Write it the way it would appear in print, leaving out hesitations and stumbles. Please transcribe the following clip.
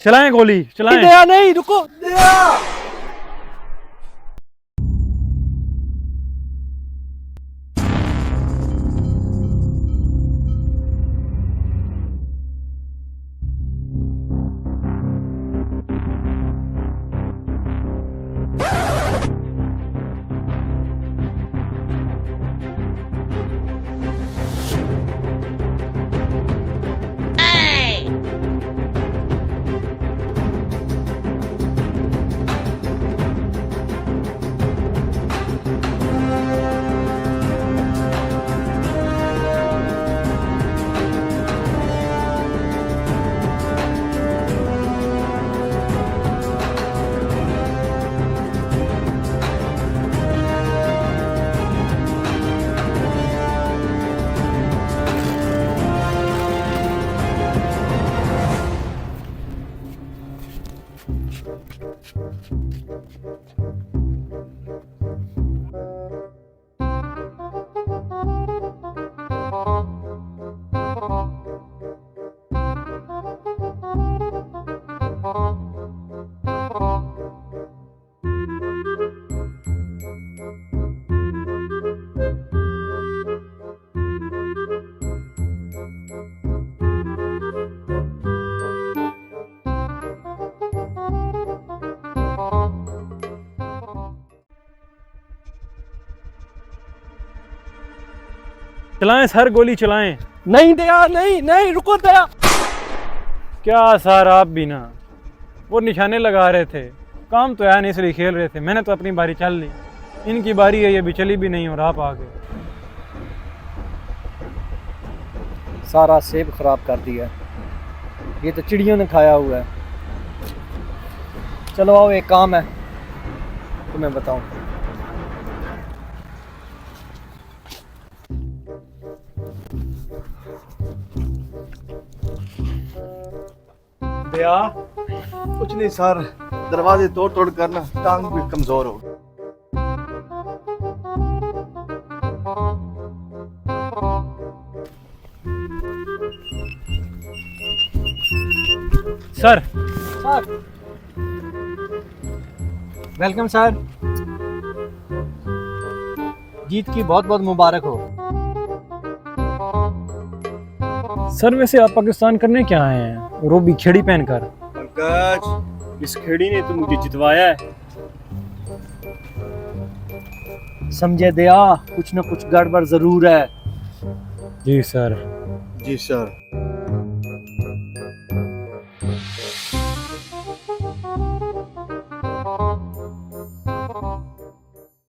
चलाएं गोली चलाएं। दया नहीं, रुको दया। चलाएं सर गोली चलाएं। नहीं दया नहीं नहीं, रुको दया। क्या सर आप भी ना, वो निशाने लगा रहे थे, काम तो है नहीं इसलिए खेल रहे थे। मैंने तो अपनी बारी चल ली, इनकी बारी है, ये भी चली भी नहीं और आप आ गए। सारा सेब खराब कर दिया, ये तो चिड़ियों ने खाया हुआ है। चलो आओ, एक काम है तुम्हें बताऊं। दया कुछ नहीं सर, दरवाजे तोड़ तोड़ कर ना टांग भी कमजोर हो गई। सर सर वेलकम सर, जीत की बहुत बहुत मुबारक हो। सर वैसे आप पाकिस्तान करने क्या आए हैं, और वो भी खेड़ी पहनकर? पंकज, इस खेड़ी ने तो मुझे जितवाया है। समझे दया, कुछ न कुछ गड़बड़ जरूर है। जी सर। जी सर।